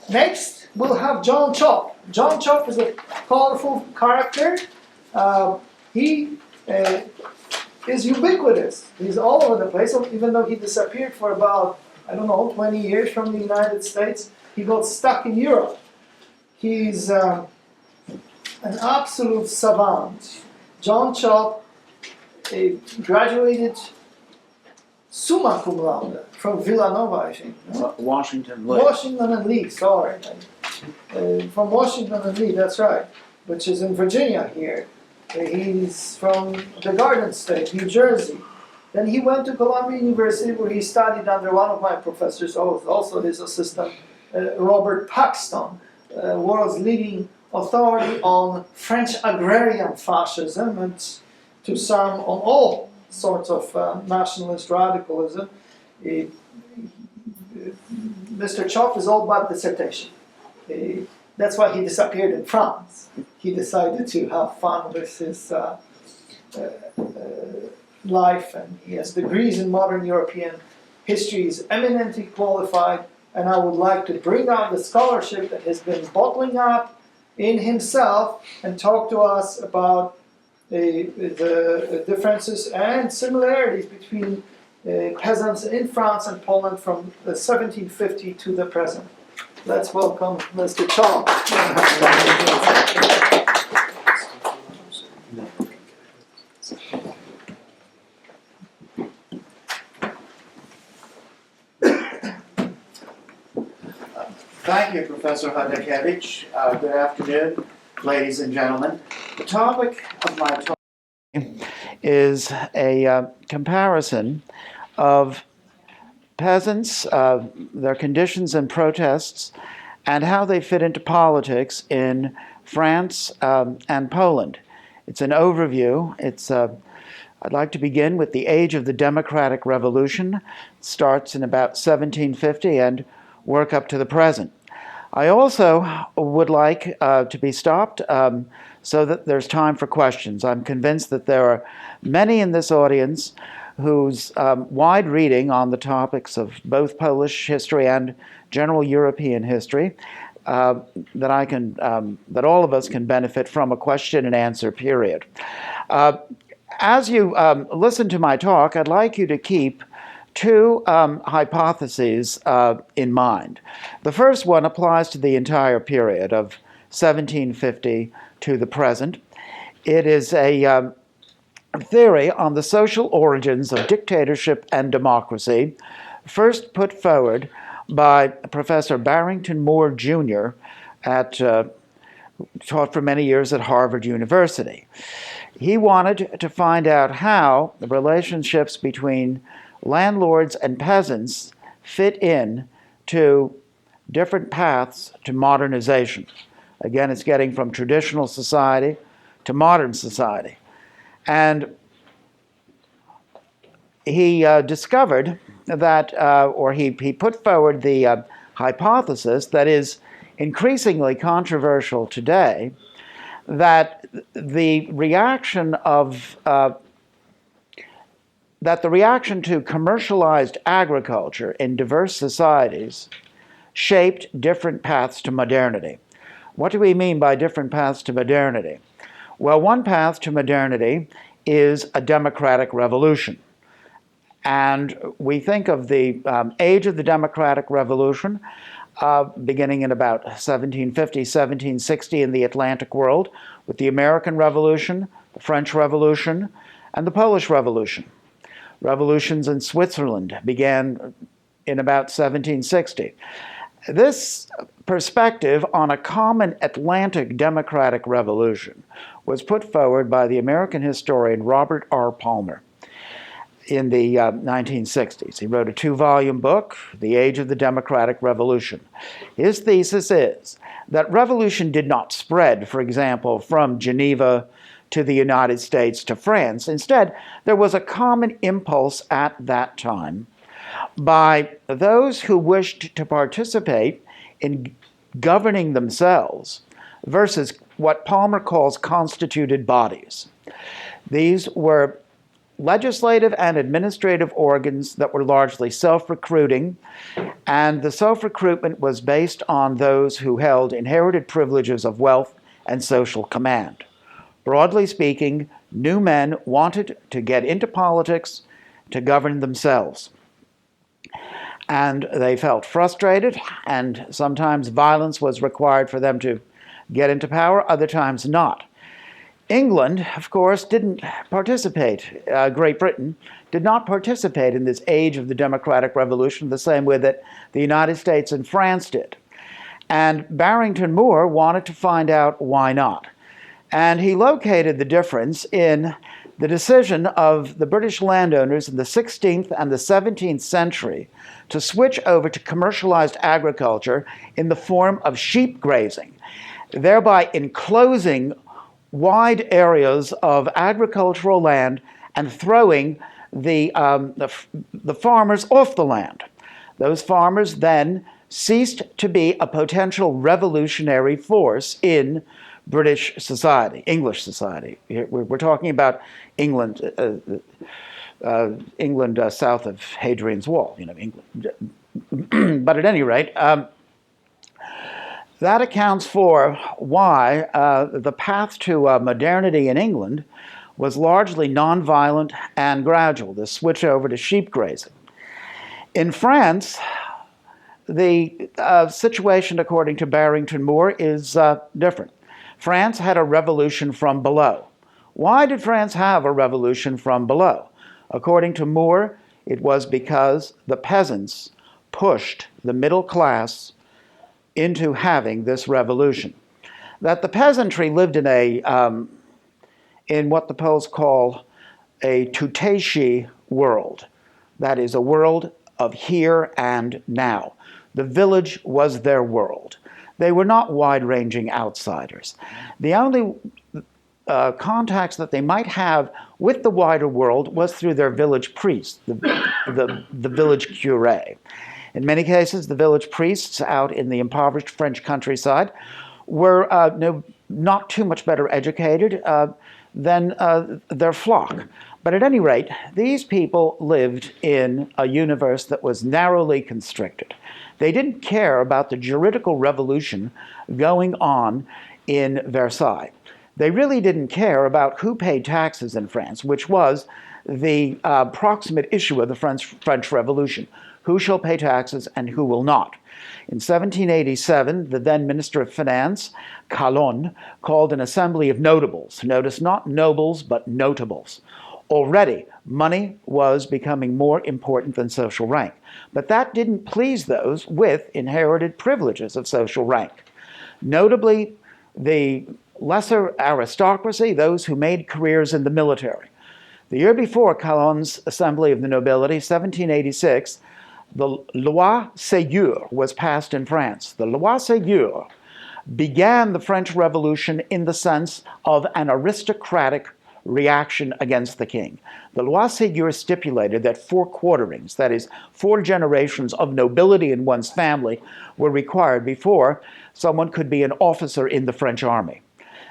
Next, we'll have John Czop. John Czop is a colorful character. He is ubiquitous. He's all over the place. Even though he disappeared for about, 20 years from the United States, he got stuck in Europe. He's an absolute savant. John Czop graduated summa cum laude from Villanova, I think. No? Washington and Lee, sorry. From Washington and Lee, that's right, which is in Virginia here. He's from the Garden State, New Jersey. Then he went to Columbia University, where he studied under one of my professors, also his assistant, Robert Paxton, world's leading authority on French agrarian fascism, and to some on all sorts of nationalist radicalism. Mr. Czop is all about dissertation. That's why he disappeared in France. He decided to have fun with his life, and he has degrees in modern European history. He's eminently qualified, and I would like to bring out the scholarship that has been bottling up in himself and talk to us about the differences and similarities between peasants in France and Poland from 1750 to the present. Let's welcome Mr. Czop. Thank you, Professor Hadekevich. Good afternoon, ladies and gentlemen. The topic of my talk is a comparison of peasants, their conditions and protests, and how they fit into politics in France and Poland. It's an overview. I'd like to begin with the age of the Democratic Revolution. It starts in about 1750 and work up to the present. I also would like to be stopped so that there's time for questions. I'm convinced that there are many in this audience whose wide reading on the topics of both Polish history and general European history that all of us can benefit from a question and answer period. As you listen to my talk, I'd like you to keep two hypotheses in mind. The first one applies to the entire period of 1750 to the present. It is a theory on the social origins of dictatorship and democracy, first put forward by Professor Barrington Moore, Jr., taught for many years at Harvard University. He wanted to find out how the relationships between landlords and peasants fit in to different paths to modernization. Again, it's getting from traditional society to modern society. And he discovered that, or he put forward the hypothesis that is increasingly controversial today, that the reaction to commercialized agriculture in diverse societies shaped different paths to modernity. What do we mean by different paths to modernity? Well, one path to modernity is a democratic revolution. And we think of the age of the democratic revolution beginning in about 1750, 1760 in the Atlantic world with the American Revolution, the French Revolution, and the Polish Revolution. Revolutions in Switzerland began in about 1760. This perspective on a common Atlantic democratic revolution was put forward by the American historian Robert R. Palmer in the 1960s. He wrote a 2-volume book, The Age of the Democratic Revolution. His thesis is that revolution did not spread, for example, from Geneva to the United States to France. Instead, there was a common impulse at that time by those who wished to participate in governing themselves versus what Palmer calls constituted bodies. These were legislative and administrative organs that were largely self-recruiting and the self-recruitment was based on those who held inherited privileges of wealth and social command. Broadly speaking, new men wanted to get into politics to govern themselves. And they felt frustrated, and sometimes violence was required for them to get into power, other times not. England, of course, didn't participate. Great Britain did not participate in this age of the democratic revolution the same way that the United States and France did. And Barrington Moore wanted to find out why not. And he located the difference in the decision of the British landowners in the 16th and the 17th century to switch over to commercialized agriculture in the form of sheep grazing, thereby enclosing wide areas of agricultural land and throwing the farmers off the land. Those farmers then ceased to be a potential revolutionary force in British society, English society. We're talking about England, England south of Hadrian's Wall, England. But at any rate, that accounts for why the path to modernity in England was largely nonviolent and gradual, the switch over to sheep grazing. In France, the situation, according to Barrington Moore, is different. France had a revolution from below. Why did France have a revolution from below? According to Moore, it was because the peasants pushed the middle class into having this revolution. That the peasantry lived in in what the Poles call a tutejszy world. That is a world of here and now. The village was their world. They were not wide-ranging outsiders. The only contacts that they might have with the wider world was through their village priest, the village curé. In many cases, the village priests out in the impoverished French countryside were not too much better educated than their flock. But at any rate, these people lived in a universe that was narrowly constricted. They didn't care about the juridical revolution going on in Versailles. They really didn't care about who paid taxes in France, which was the proximate issue of the French Revolution. Who shall pay taxes and who will not? In 1787, the then Minister of Finance, Calonne, called an assembly of notables. Notice, not nobles, but notables. Already, money was becoming more important than social rank. But that didn't please those with inherited privileges of social rank. Notably, the lesser aristocracy, those who made careers in the military. The year before Calonne's Assembly of the Nobility, 1786, the Loi Ségur was passed in France. The Loi Ségur began the French Revolution in the sense of an aristocratic reaction against the king. The Loi Ségur stipulated that 4 quarterings, that is, 4 generations of nobility in one's family, were required before someone could be an officer in the French army.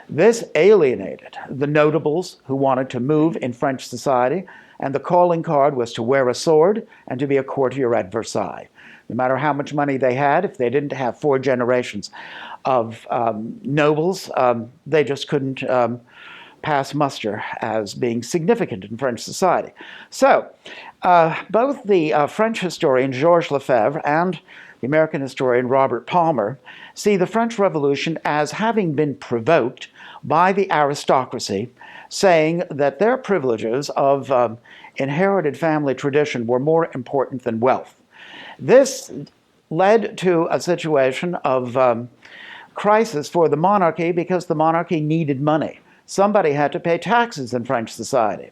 This alienated the notables who wanted to move in French society, and the calling card was to wear a sword and to be a courtier at Versailles. No matter how much money they had, if they didn't have 4 generations of nobles, they just couldn't pass muster as being significant in French society. So, both the French historian Georges Lefebvre and the American historian Robert Palmer see the French Revolution as having been provoked by the aristocracy, saying that their privileges of inherited family tradition were more important than wealth. This led to a situation of crisis for the monarchy because the monarchy needed money. Somebody had to pay taxes in French society.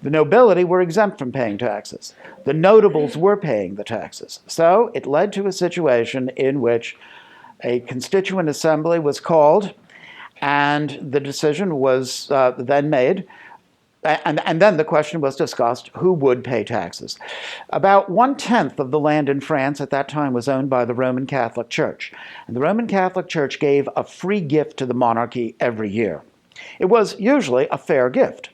The nobility were exempt from paying taxes. The notables were paying the taxes. So it led to a situation in which a constituent assembly was called, and the decision was then made, and then the question was discussed, who would pay taxes? About 1/10 of the land in France at that time was owned by the Roman Catholic Church. And the Roman Catholic Church gave a free gift to the monarchy every year. It was usually a fair gift.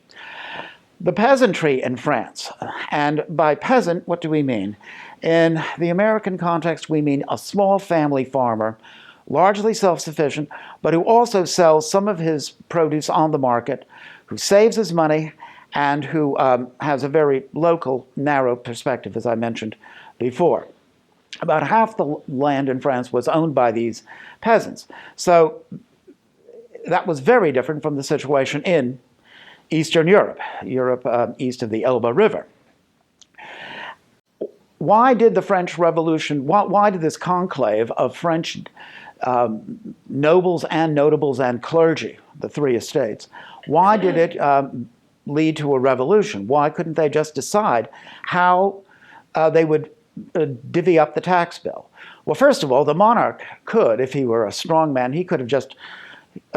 The peasantry in France, and by peasant, what do we mean? In the American context, we mean a small family farmer, largely self-sufficient, but who also sells some of his produce on the market, who saves his money, and who has a very local, narrow perspective, as I mentioned before. About half the land in France was owned by these peasants. So that was very different from the situation in Eastern Europe, east of the Elbe River. Why did the French Revolution, why did this conclave of French nobles and notables and clergy, the three estates, why did it lead to a revolution? Why couldn't they just decide how they would divvy up the tax bill? Well, first of all, the monarch could, if he were a strong man, he could have just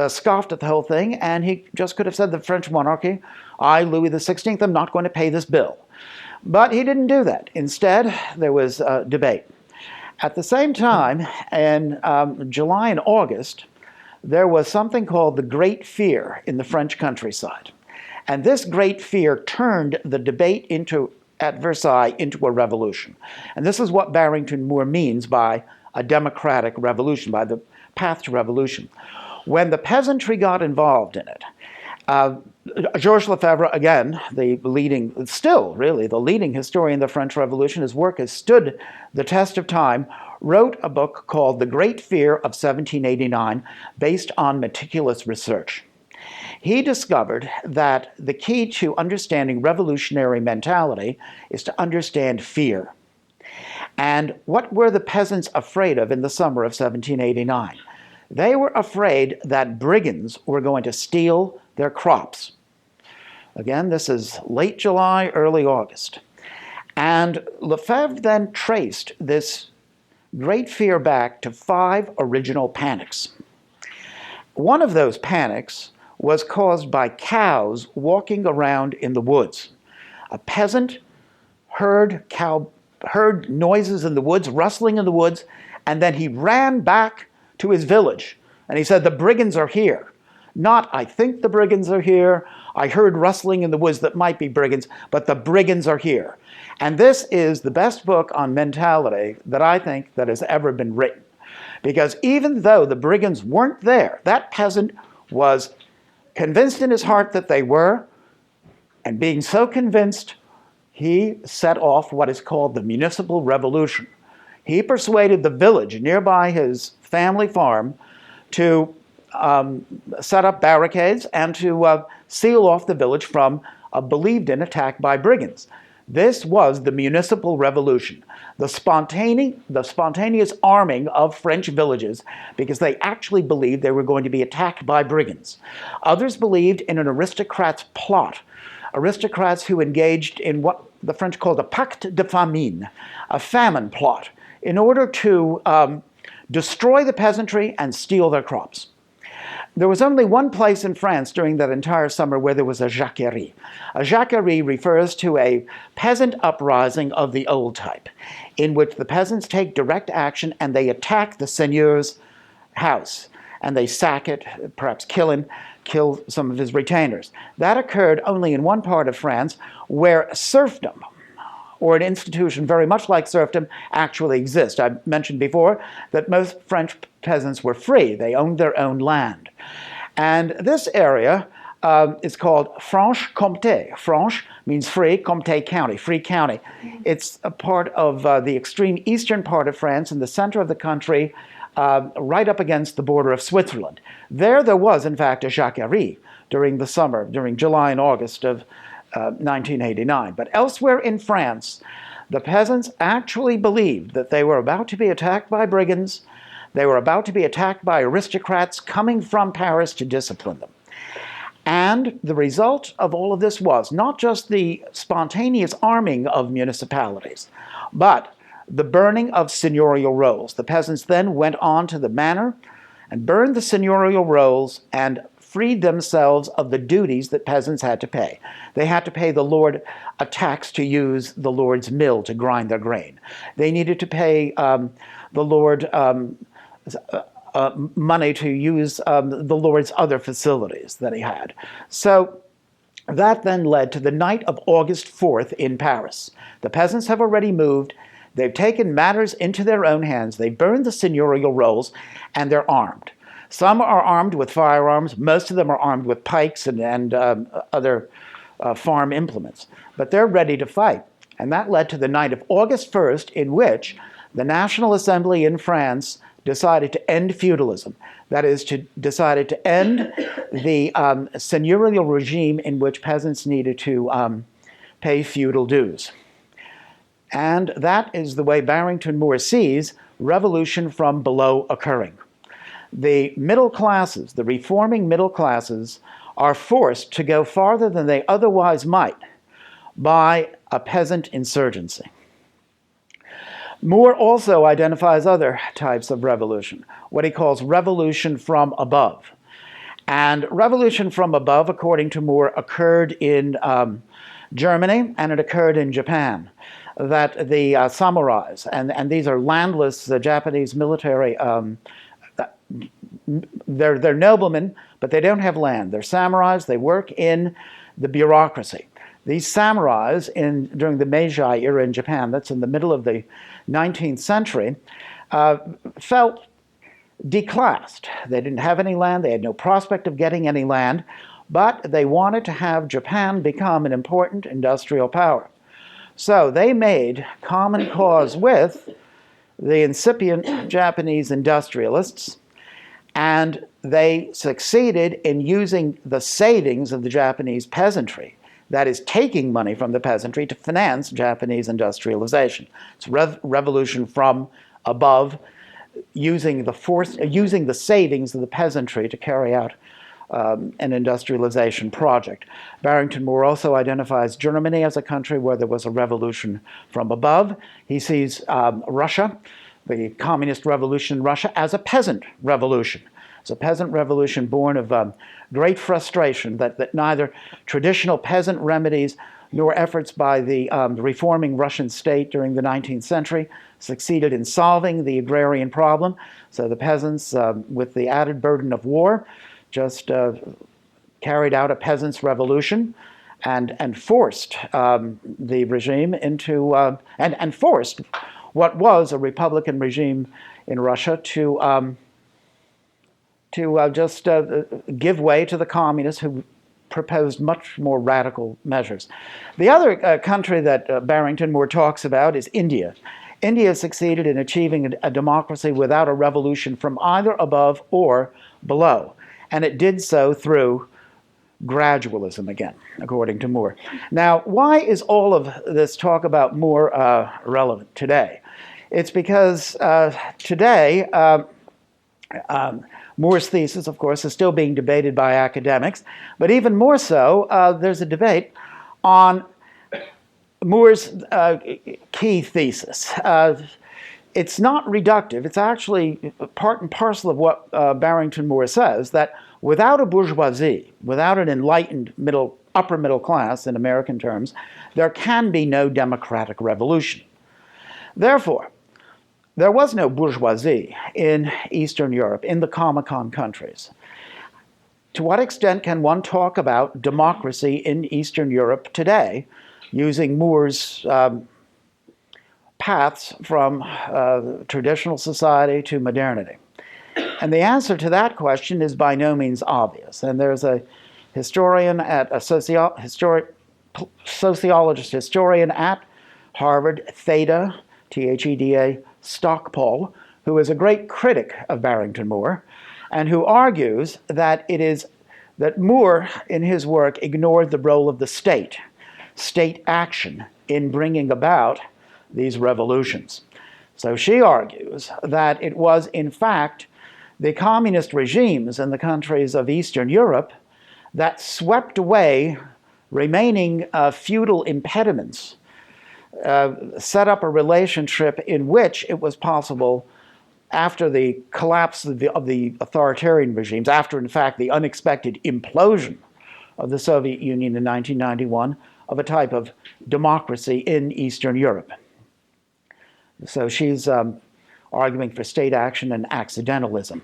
scoffed at the whole thing, and he just could have said, the French monarchy, I, Louis XVI, am not going to pay this bill. But he didn't do that. Instead, there was debate. At the same time, in July and August, there was something called the Great Fear in the French countryside. And this Great Fear turned the debate at Versailles into a revolution. And this is what Barrington Moore means by a democratic revolution, by the path to revolution. When the peasantry got involved in it, Georges Lefebvre, again, the leading historian of the French Revolution, his work has stood the test of time, wrote a book called The Great Fear of 1789, based on meticulous research. He discovered that the key to understanding revolutionary mentality is to understand fear. And what were the peasants afraid of in the summer of 1789? They were afraid that brigands were going to steal their crops. Again, this is late July, early August. And Lefebvre then traced this great fear back to 5 original panics. One of those panics was caused by cows walking around in the woods. A peasant heard noises in the woods, rustling in the woods, and then he ran back to his village. And he said, the brigands are here. Not, I think the brigands are here. I heard rustling in the woods that might be brigands, but the brigands are here. And this is the best book on mentality that I think that has ever been written. Because even though the brigands weren't there, that peasant was convinced in his heart that they were, and being so convinced, he set off what is called the municipal revolution. He persuaded the village nearby his family farm to set up barricades and to seal off the village from a believed-in attack by brigands. This was the municipal revolution, the spontaneous arming of French villages because they actually believed they were going to be attacked by brigands. Others believed in an aristocrat's plot, aristocrats who engaged in what the French called a pacte de famine, a famine plot, in order to destroy the peasantry and steal their crops. There was only one place in France during that entire summer where there was a jacquerie. A jacquerie refers to a peasant uprising of the old type, in which the peasants take direct action and they attack the seigneur's house, and they sack it, perhaps kill him, kill some of his retainers. That occurred only in one part of France where serfdom, or an institution very much like serfdom, actually exists. I mentioned before that most French peasants were free. They owned their own land. And this area is called Franche-Comté. Franche means free, Comté county, free county. It's a part of the extreme eastern part of France, in the center of the country, right up against the border of Switzerland. There was, in fact, a jacquerie during the summer, during July and August of 1989. But elsewhere in France, the peasants actually believed that they were about to be attacked by brigands. They were about to be attacked by aristocrats coming from Paris to discipline them. And the result of all of this was not just the spontaneous arming of municipalities, but the burning of seigneurial rolls. The peasants then went on to the manor and burned the seigneurial rolls and freed themselves of the duties that peasants had to pay. They had to pay the lord a tax to use the lord's mill to grind their grain. They needed to pay the lord money to use the lord's other facilities that he had. So That then led to the night of August 4th in Paris. The peasants have already moved. They've taken matters into their own hands. They burned the seigneurial rolls, and they're armed. Some are armed with firearms. Most of them are armed with pikes and other farm implements. But they're ready to fight. And that led to the night of August 1st, in which the National Assembly in France decided to end feudalism. That is, decided to end the seigneurial regime in which peasants needed to pay feudal dues. And that is the way Barrington Moore sees revolution from below occurring. The middle classes, the reforming middle classes, are forced to go farther than they otherwise might by a peasant insurgency. Moore also identifies other types of revolution, what he calls revolution from above. And revolution from above, according to Moore, occurred in Germany and it occurred in Japan. That the samurais, and these are landless Japanese military, they're noblemen, but they don't have land. They're samurais, they work in the bureaucracy. These samurais, during the Meiji era in Japan, that's in the middle of the 19th century, felt declassed. They didn't have any land, they had no prospect of getting any land, but they wanted to have Japan become an important industrial power. So they made common cause with the incipient Japanese industrialists, and they succeeded in using the savings of the Japanese peasantry, that is, taking money from the peasantry to finance Japanese industrialization. It's revolution from above, using the savings of the peasantry to carry out an industrialization project. Barrington Moore also identifies Germany as a country where there was a revolution from above. He sees Russia, the communist revolution in Russia, as a peasant revolution. It's a peasant revolution born of great frustration that neither traditional peasant remedies nor efforts by the reforming Russian state during the 19th century succeeded in solving the agrarian problem. So the peasants, with the added burden of war, just carried out a peasants' revolution and forced the regime into, and forced what was a republican regime in Russia to just give way to the communists who proposed much more radical measures. The other country that Barrington Moore talks about is India. India succeeded in achieving a democracy without a revolution from either above or below. And it did so through gradualism again, according to Moore. Now, why is all of this talk about Moore relevant today? It's because today, Moore's thesis, of course, is still being debated by academics, but even more so, there's a debate on Moore's key thesis. It's not reductive. It's actually part and parcel of what Barrington Moore says, that without a bourgeoisie, without an enlightened upper middle class in American terms, there can be no democratic revolution. Therefore, there was no bourgeoisie in Eastern Europe, in the Comecon countries. To what extent can one talk about democracy in Eastern Europe today using Moore's paths from traditional society to modernity? And the answer to that question is by no means obvious. And there's a historian sociologist historian at Harvard, Theda, Theda, Stockpole, who is a great critic of Barrington Moore, and who argues that that Moore, in his work, ignored the role of the state action in bringing about these revolutions. So she argues that it was, in fact, the communist regimes in the countries of Eastern Europe that swept away remaining feudal impediments, set up a relationship in which it was possible, after the collapse of the authoritarian regimes, after, in fact, the unexpected implosion of the Soviet Union in 1991, of a type of democracy in Eastern Europe. So she's arguing for state action and accidentalism.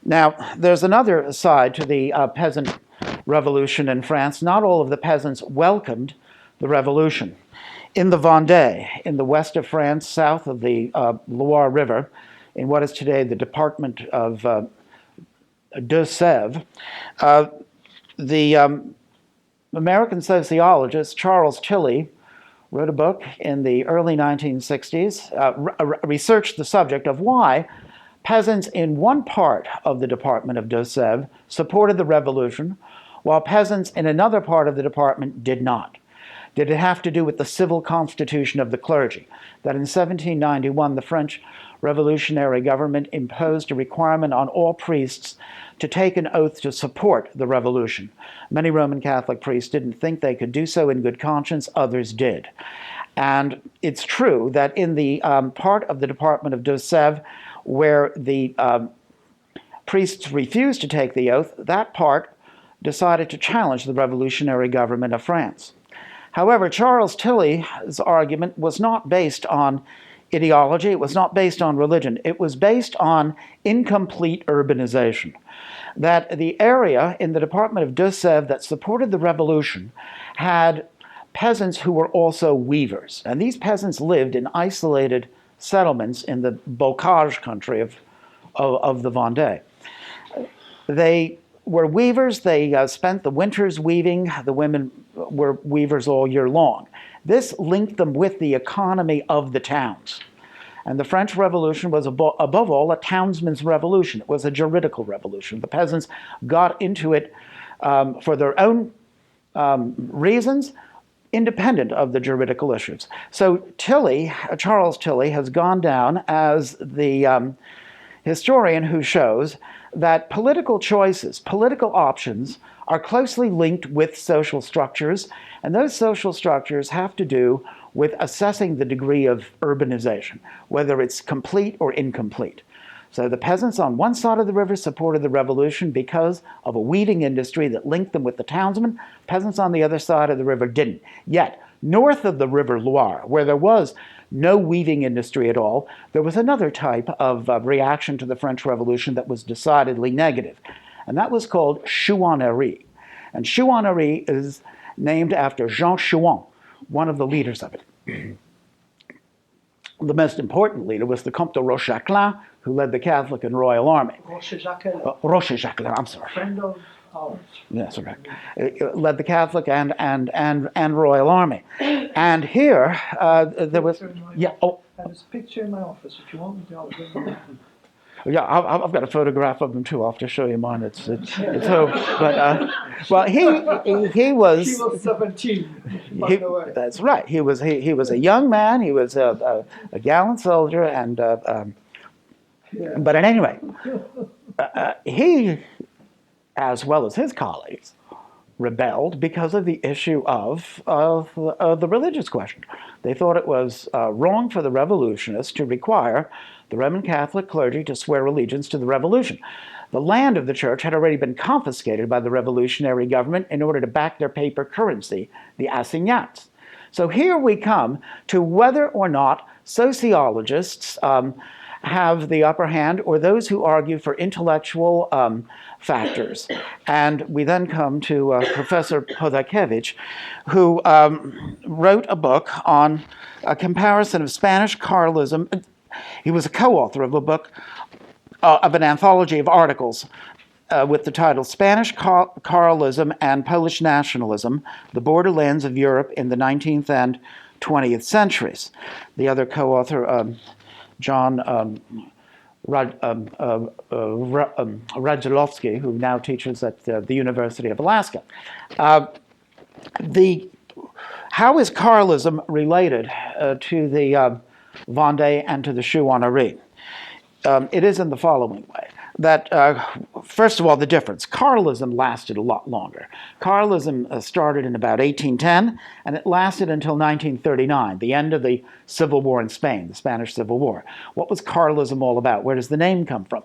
Now, there's another side to the peasant revolution in France, not all of the peasants welcomed the revolution. In the Vendée, in the west of France, south of the Loire River, in what is today the department of Deux-Sèvres, the American sociologist Charles Tilly wrote a book in the early 1960s, researched the subject of why peasants in one part of the department of Deux-Sèvres supported the revolution, while peasants in another part of the department did not. Did it have to do with the civil constitution of the clergy? That in 1791, the French revolutionary government imposed a requirement on all priests to take an oath to support the revolution. Many Roman Catholic priests didn't think they could do so in good conscience, others did. And it's true that in the part of the department of Deux-Sèvres where the priests refused to take the oath, that part decided to challenge the revolutionary government of France. However, Charles Tilly's argument was not based on ideology, it was not based on religion, it was based on incomplete urbanization. That the area in the department of Deux-Sèvres that supported the revolution had peasants who were also weavers. And these peasants lived in isolated settlements in the bocage country of the Vendée. They were weavers. They spent the winters weaving. The women were weavers all year long. This linked them with the economy of the towns. And the French Revolution was, above all, a townsman's revolution. It was a juridical revolution. The peasants got into it for their own reasons, independent of the juridical issues. So Tilly, Charles Tilly, has gone down as the historian who shows that political choices, political options, are closely linked with social structures, and those social structures have to do with assessing the degree of urbanization, whether it's complete or incomplete. So the peasants on one side of the river supported the revolution because of a weaving industry that linked them with the townsmen. Peasants on the other side of the river didn't. Yet, north of the river Loire, where there was no weaving industry at all, there was another type of reaction to the French Revolution that was decidedly negative, and that was called chouannerie. And chouannerie is named after Jean Chouan, one of the leaders of it. The most important leader was the Comte de Rochechouart, who led the Catholic and Royal Army. Rochechouart, I'm sorry. Friend of ours. Yes, right. Led the Catholic and Royal Army. And here there was, yeah. Oh, there's a picture in my office. If you want me to, I'll bring it. yeah, I've got a photograph of him too. I'll have to show you mine. It's home. But well, he was. He was 17. By the way. That's right. He was a young man. He was a gallant soldier, and Yeah. but at any rate, he, as well as his colleagues, rebelled because of the issue of the religious question. They thought it was wrong for the revolutionists to require the Roman Catholic clergy to swear allegiance to the revolution. The land of the church had already been confiscated by the revolutionary government in order to back their paper currency, the assignats. So here we come to whether or not sociologists have the upper hand, or those who argue for intellectual factors. And we then come to Professor Podakevich, who wrote a book on a comparison of Spanish Carlism. He was a co-author of a book, of an anthology of articles with the title Spanish Carlism and Polish Nationalism, the Borderlands of Europe in the 19th and 20th centuries. The other co-author, John Radzilovsky, who now teaches at the University of Alaska. How is Carlism related to the Vendée and to the chouannerie? It is in the following way. That, first of all, the difference. Carlism lasted a lot longer. Carlism started in about 1810, and it lasted until 1939, the end of the Civil War in Spain, the Spanish Civil War. What was Carlism all about? Where does the name come from?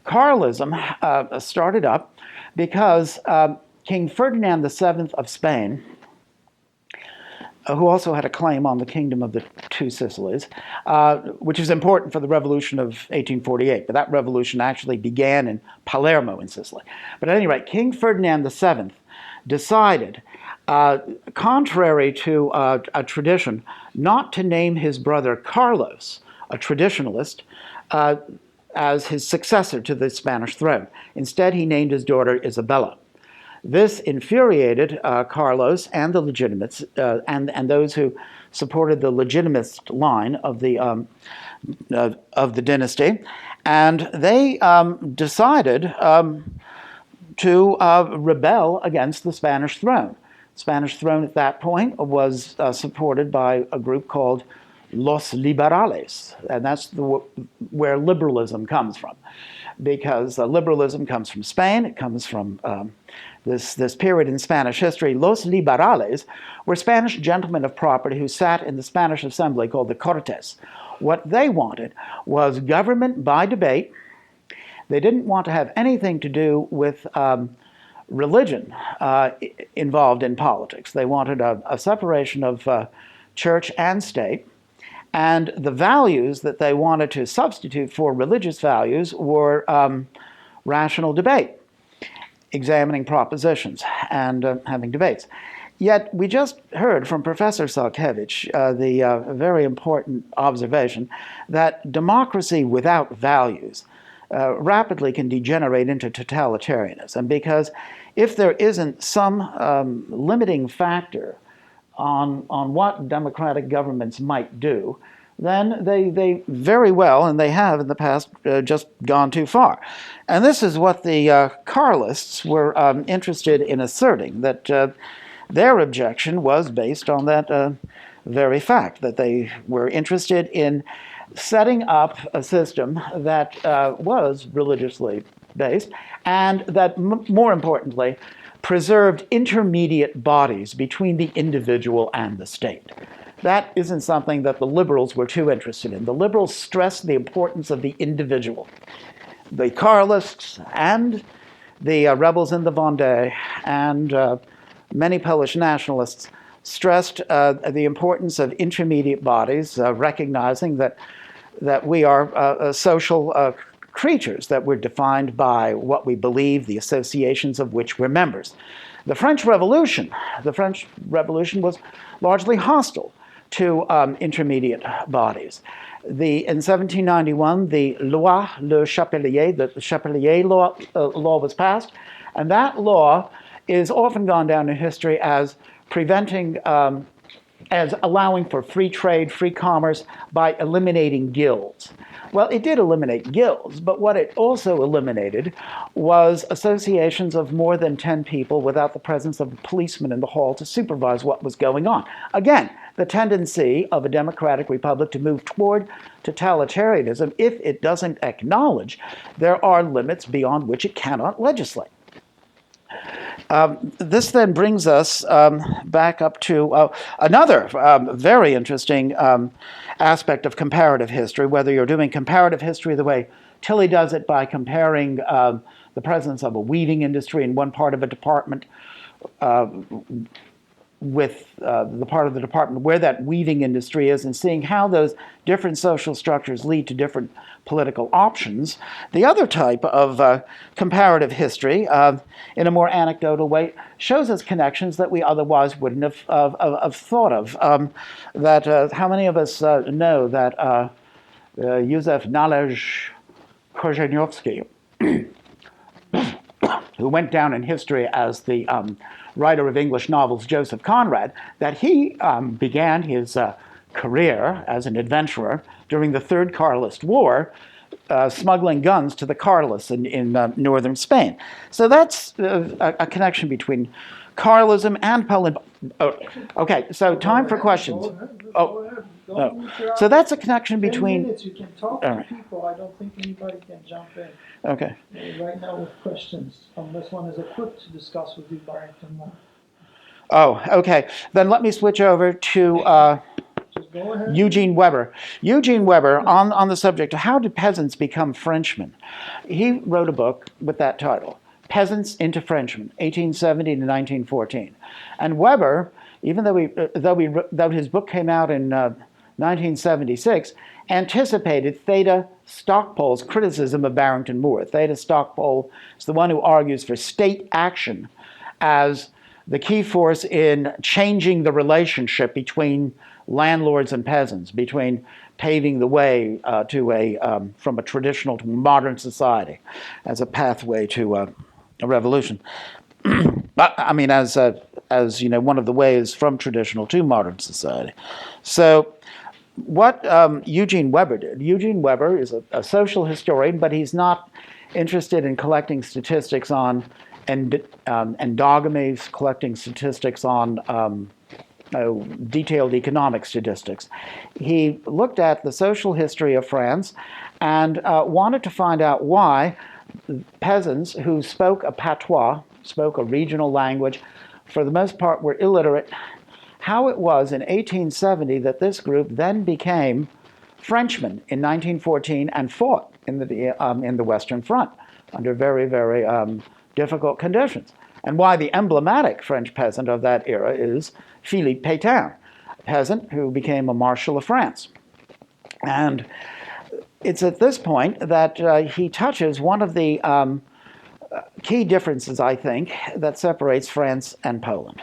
Carlism started up because King Ferdinand VII of Spain, who also had a claim on the kingdom of the Two Sicilies, which is important for the revolution of 1848. But that revolution actually began in Palermo in Sicily. But at any rate, King Ferdinand VII decided, contrary to a tradition, not to name his brother Carlos, a traditionalist, as his successor to the Spanish throne. Instead, he named his daughter Isabella. This infuriated Carlos and the legitimates, and those who supported the legitimist line of the dynasty, and they decided to rebel against the Spanish throne. The Spanish throne at that point was supported by a group called Los Liberales, and that's where liberalism comes from, because liberalism comes from Spain. It comes from this period in Spanish history. Los Liberales were Spanish gentlemen of property who sat in the Spanish assembly called the Cortes. What they wanted was government by debate. They didn't want to have anything to do with religion involved in politics. They wanted a separation of church and state. And the values that they wanted to substitute for religious values were rational debate, examining propositions and having debates. Yet we just heard from Professor Salkiewicz the very important observation that democracy without values rapidly can degenerate into totalitarianism, because if there isn't some limiting factor on what democratic governments might do, then they very well, and they have in the past, just gone too far. And this is what the Carlists were interested in asserting, that their objection was based on that very fact, that they were interested in setting up a system that was religiously based, and that, more importantly, preserved intermediate bodies between the individual and the state. That isn't something that the liberals were too interested in. The liberals stressed the importance of the individual. The Carlists and the rebels in the Vendée and many Polish nationalists stressed the importance of intermediate bodies, recognizing that we are social creatures, that we're defined by what we believe, the associations of which we're members. The French Revolution was largely hostile to intermediate bodies. In 1791, the Loi Le Chapelier, the Chapelier law was passed, and that law is often gone down in history as preventing, as allowing for free trade, free commerce by eliminating guilds. Well, it did eliminate guilds, but what it also eliminated was associations of more than 10 people without the presence of a policeman in the hall to supervise what was going on. Again, the tendency of a democratic republic to move toward totalitarianism, if it doesn't acknowledge there are limits beyond which it cannot legislate. This then brings us back up to another very interesting aspect of comparative history, whether you're doing comparative history the way Tilly does it by comparing the presence of a weaving industry in one part of a department with the part of the department where that weaving industry is, and seeing how those different social structures lead to different political options. The other type of comparative history, in a more anecdotal way, shows us connections that we otherwise wouldn't have thought of. How many of us know that Józef Naleś Korzeniowski, who went down in history as the writer of English novels, Joseph Conrad, that he began his career as an adventurer during the Third Carlist War, smuggling guns to the Carlists in northern Spain. So that's a connection between Carlism and Poland. Oh, okay, so time for questions. So that's a connection between... 10 minutes, you can talk to people. I don't think anybody can jump in. Okay. Right now with questions, unless one is equipped to discuss with you, Barrington Moore. Oh, okay. Then let me switch over to Eugen Weber. Eugen Weber, on the subject of how did peasants become Frenchmen? He wrote a book with that title, Peasants into Frenchmen, 1870 to 1914. And Weber, even though his book came out in 1976, anticipated Theda Stockpole's criticism of Barrington Moore. Theda Stockpole is the one who argues for state action as the key force in changing the relationship between landlords and peasants, between paving the way from a traditional to modern society as a pathway to a revolution. I mean, as one of the ways from traditional to modern society. So, what Eugen Weber did. Eugen Weber is a social historian, but he's not interested in collecting statistics on endogamy, collecting statistics on detailed economic statistics. He looked at the social history of France and wanted to find out why peasants who spoke a patois, spoke a regional language, for the most part were illiterate, how it was in 1870 that this group then became Frenchmen in 1914 and fought in the Western Front under very, very difficult conditions. And why the emblematic French peasant of that era is Philippe Pétain, a peasant who became a Marshal of France. And it's at this point that he touches one of the key differences, I think, that separates France and Poland.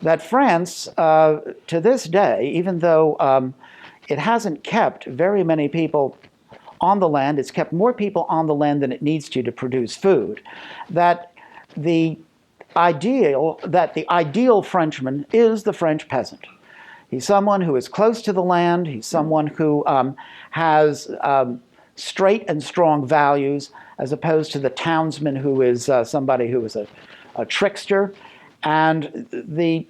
That France, to this day, even though it hasn't kept very many people on the land, it's kept more people on the land than it needs to produce food, that the ideal Frenchman is the French peasant. He's someone who is close to the land. He's someone who has straight and strong values, as opposed to the townsman who is somebody who is a trickster. And the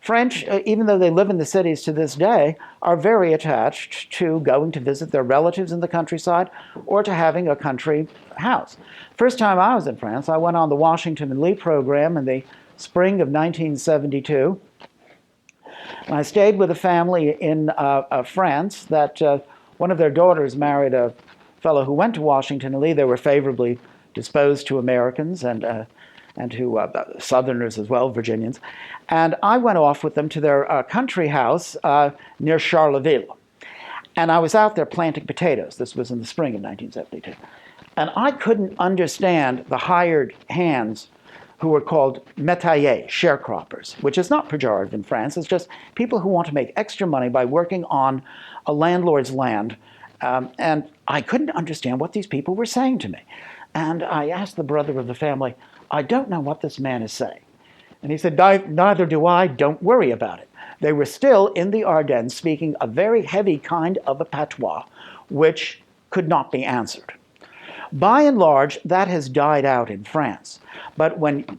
French, even though they live in the cities to this day, are very attached to going to visit their relatives in the countryside or to having a country house. First time I was in France, I went on the Washington and Lee program in the spring of 1972. And I stayed with a family in France that one of their daughters married a fellow who went to Washington and Lee. They were favorably disposed to Americans and to Southerners as well, Virginians. And I went off with them to their country house near Charleville. And I was out there planting potatoes. This was in the spring of 1972. And I couldn't understand the hired hands who were called métayers, sharecroppers, which is not pejorative in France. It's just people who want to make extra money by working on a landlord's land. And I couldn't understand what these people were saying to me. And I asked the brother of the family, I don't know what this man is saying. And he said, neither do I, don't worry about it. They were still in the Ardennes speaking a very heavy kind of a patois, which could not be answered. By and large, that has died out in France. But when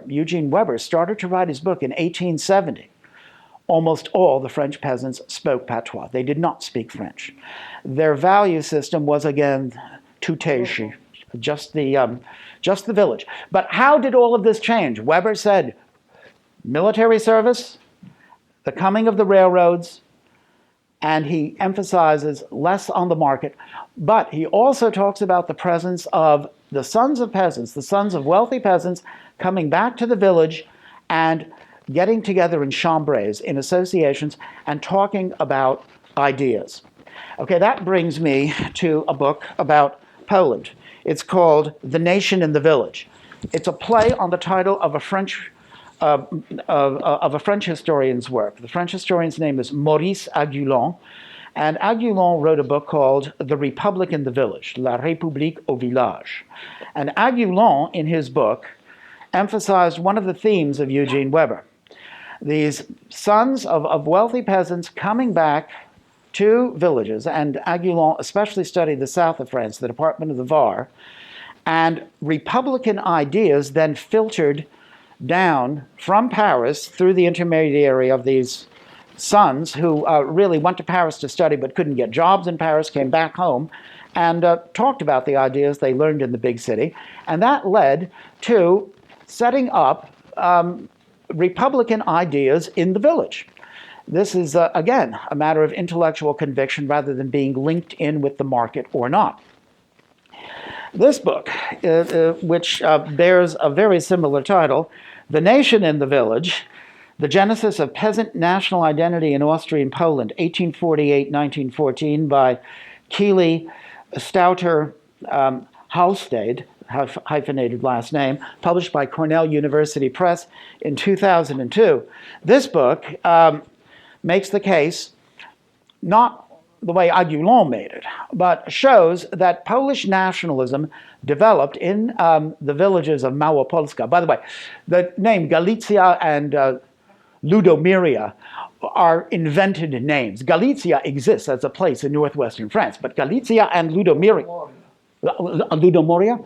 Eugen Weber, started to write his book in 1870, almost all the French peasants spoke patois. They did not speak French. Their value system was, again, tuteishi, just the village. But how did all of this change? Weber said, military service, the coming of the railroads, and he emphasizes less on the market. But he also talks about the presence of the sons of peasants, the sons of wealthy peasants, coming back to the village and getting together in chambres, in associations, and talking about ideas. Okay, that brings me to a book about Poland. It's called The Nation in the Village. It's a play on the title of a French historian's work. The French historian's name is Maurice Agulon, and Agulon wrote a book called The Republic in the Village, La République au Village. And Agulon, in his book, emphasized one of the themes of Eugen Weber. These sons of wealthy peasants coming back to villages, and Agulon especially studied the south of France, the department of the Var, and Republican ideas then filtered down from Paris through the intermediary of these sons who really went to Paris to study but couldn't get jobs in Paris, came back home, and talked about the ideas they learned in the big city. And that led to setting up Republican ideas in the village. This is, again, a matter of intellectual conviction rather than being linked in with the market or not. This book, which bears a very similar title, The Nation in the Village, The Genesis of Peasant National Identity in Austrian Poland, 1848-1914, by Keeley Stouter Halstead, hyphenated last name, published by Cornell University Press in 2002. This book makes the case, not the way Agulon made it, but shows that Polish nationalism developed in the villages of Małopolska. By the way, the name Galicia and Ludomiria are invented names. Galicia exists as a place in northwestern France, but Galicia and Ludomiria. Ludomoria?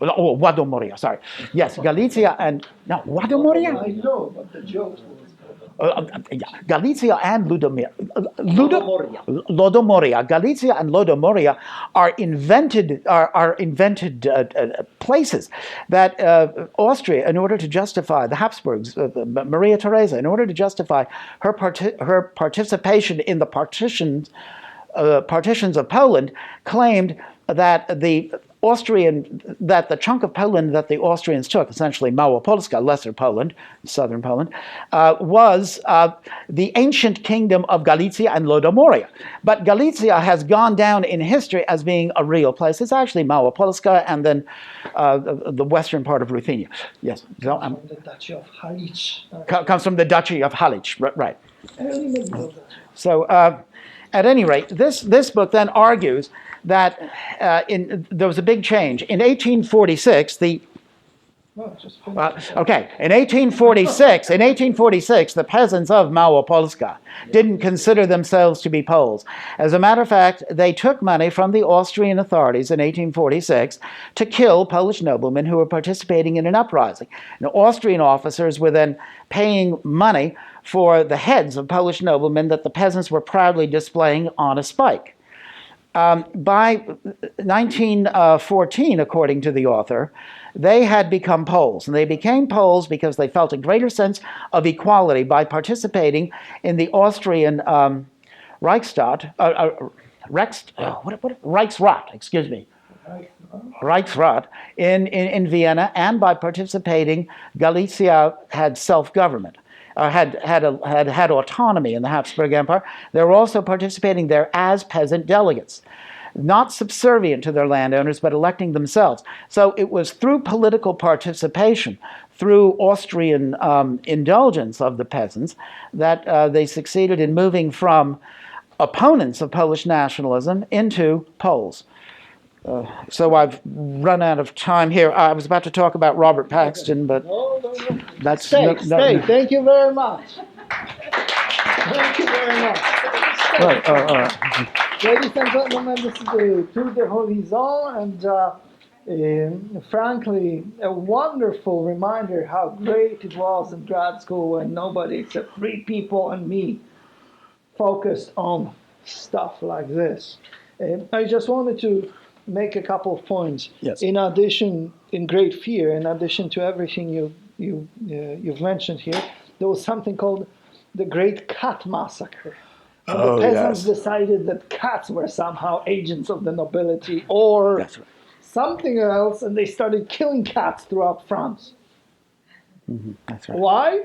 Oh, Wadomoria, sorry. Yes, Galicia and... No, Wadomoria? I know, but the joke was... Galicia and Lodomoria. Galicia and Lodomoria are invented places that Austria, in order to justify the Habsburgs, Maria Theresa, in order to justify her participation in the partitions of Poland, claimed that the chunk of Poland that the Austrians took, essentially Małopolska, Lesser Poland, southern Poland, was the ancient kingdom of Galicia and Lodomoria. But Galicia has gone down in history as being a real place. It's actually Małopolska and then the western part of Ruthenia. Yes. So, from the Duchy of Halicz. Comes from the Duchy of Halicz, right. So, at any rate, this book then argues that there was a big change. In 1846, in 1846, the peasants of Małopolska didn't consider themselves to be Poles. As a matter of fact, they took money from the Austrian authorities in 1846 to kill Polish noblemen who were participating in an uprising. And Austrian officers were then paying money for the heads of Polish noblemen that the peasants were proudly displaying on a spike. By 1914, according to the author, they had become Poles. And they became Poles because they felt a greater sense of equality by participating in the Austrian Reichsrat, Reichsrat in Vienna, and by participating, Galicia had self-government. Had autonomy in the Habsburg Empire. They were also participating there as peasant delegates, not subservient to their landowners, but electing themselves. So it was through political participation, through Austrian indulgence of the peasants, that they succeeded in moving from opponents of Polish nationalism into Poles. So I've run out of time here. I was about to talk about Robert Paxton, but that's... Stay. Thank you very much. Thank you very much. All right. Ladies and gentlemen, this is the Tour de Horizon, and frankly, a wonderful reminder how great it was in grad school when nobody except 3 people and me focused on stuff like this. I just wanted to make a couple of points. Yes. In addition, in great fear, in addition to everything you've mentioned here, there was something called the Great Cat Massacre. And the peasants decided that cats were somehow agents of the nobility or something else, and they started killing cats throughout France. Mm-hmm. That's right. Why?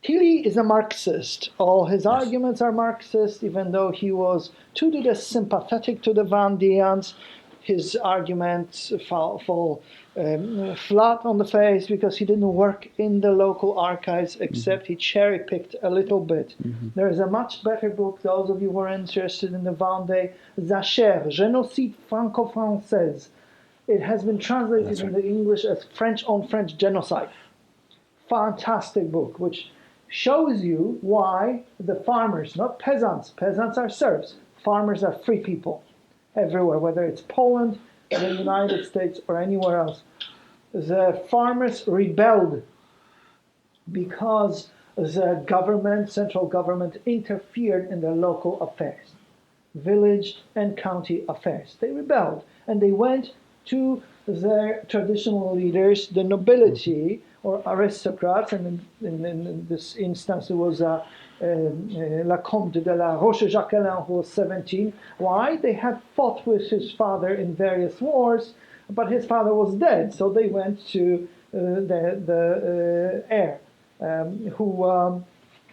Tilly is a Marxist. All his arguments are Marxist, even though he was to the sympathetic to the Vendeans. His arguments fall flat on the face because he didn't work in the local archives, except he cherry-picked a little bit. Mm-hmm. There is a much better book, those of you who are interested in the Vendée, Zacher, Génocide franco-français. It has been translated into English as French on French genocide. Fantastic book, which shows you why the farmers, not peasants are serfs, farmers are free people everywhere, whether it's Poland, the United States, or anywhere else. The farmers rebelled because the government, central government, interfered in their local affairs, village and county affairs. They rebelled, and they went to their traditional leaders, the nobility, or aristocrats, and in this instance it was La Comte de la Roche-Jacquelin, who was 17. Why? They had fought with his father in various wars, but his father was dead, so they went to the heir, who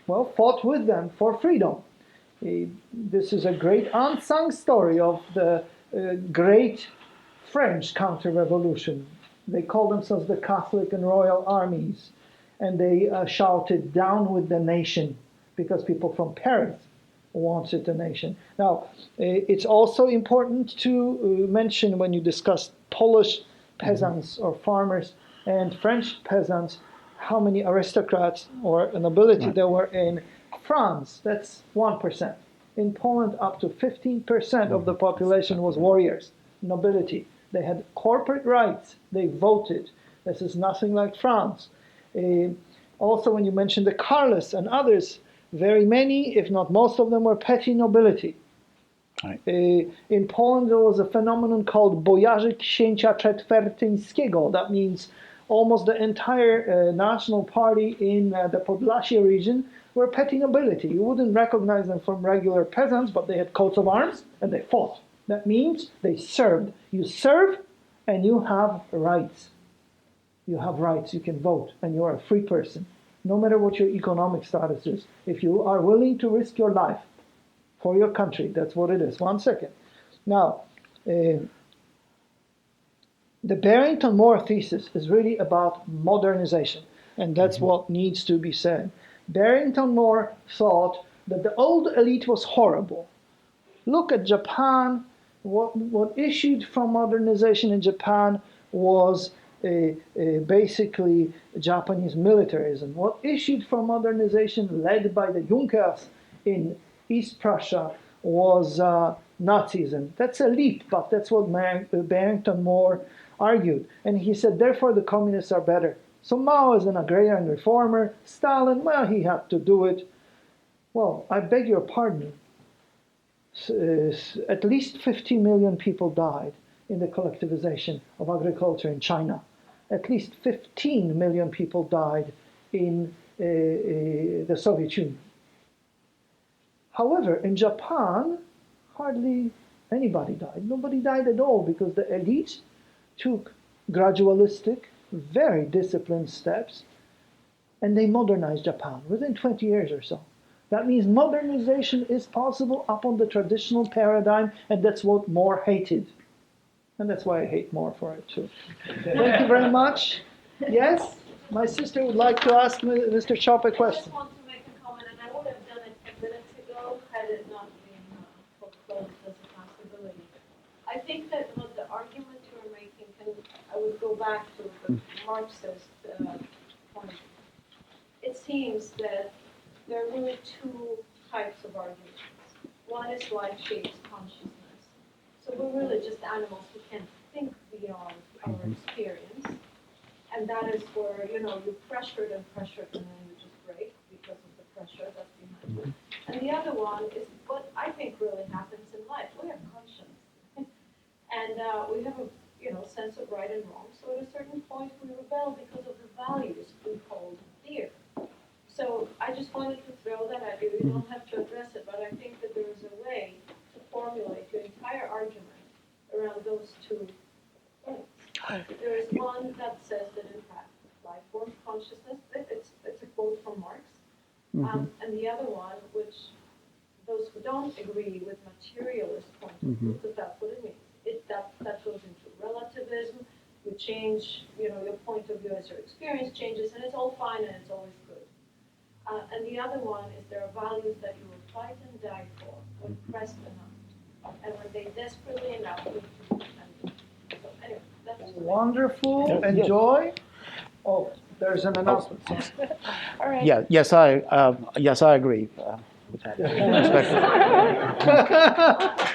fought with them for freedom. This is a great unsung story of the great French counter-revolution. They called themselves the Catholic and Royal Armies, and they shouted, "Down with the nation," because people from Paris wanted the nation. Now, it's also important to mention when you discuss Polish peasants or farmers and French peasants, how many aristocrats or nobility there were in France. That's 1%. In Poland, up to 15% of the population was warriors, nobility. They had corporate rights. They voted. This is nothing like France. Also, when you mention the Carlists and others, very many, if not most of them, were petty nobility. Right. In Poland, there was a phenomenon called bojarzy księcia czwartyńskiego. That means almost the entire national party in the Podlasie region were petty nobility. You wouldn't recognize them from regular peasants, but they had coats of arms and they fought. That means they served. You serve and you have rights. You have rights, you can vote, and you are a free person, no matter what your economic status is. If you are willing to risk your life for your country, that's what it is. 1 second. Now, the Barrington Moore thesis is really about modernization, and that's what needs to be said. Barrington Moore thought that the old elite was horrible. Look at Japan. What issued from modernization in Japan was basically Japanese militarism. What issued from modernization, led by the Junkers in East Prussia, was Nazism. That's a leap, but that's what Barrington Moore argued. And he said, therefore, the communists are better. So Mao is an agrarian reformer. Stalin, well, he had to do it. Well, I beg your pardon. At least 50 million people died in the collectivization of agriculture in China. At least 15 million people died in the Soviet Union. However, in Japan, hardly anybody died. Nobody died at all because the elite took gradualistic, very disciplined steps, and they modernized Japan within 20 years or so. That means modernization is possible upon the traditional paradigm, and that's what Moore hated. And that's why I hate Moore for it too. Thank you very much. Yes? My sister would like to ask Mr. Czop a I question. just want to make a comment, and I would have done it 10 minutes ago had it not been foreclosed as a possibility. I think that what the argument you were making, I would go back to the Marxist point. It seems that there are really two types of arguments. One is life shapes consciousness. So we're really just animals who can think beyond our experience. And that is where, you're pressured and pressured and then you just break because of the pressure that's behind it. And the other one is what I think really happens in life. We have conscience. And we have a sense of right and wrong. So at a certain point we rebel because of the values we hold dear. So I just wanted to throw that at you. You don't have to address it, but I think that there is a way to formulate your entire argument around those two things. There is one that says that in fact life forms consciousness. It's a quote from Marx. And the other one, which those who don't agree with materialist point of view, because that's what it means. That goes into relativism. You change, your point of view as your experience changes, and it's all fine and it's always good. And the other one is there are values that you will fight and die for when pressed enough, and when they desperately enough you can defend them. So anyway, that's Wonderful. Enjoy. Oh, there's an announcement. All right. Yeah, yes, I agree with that. Respectfully.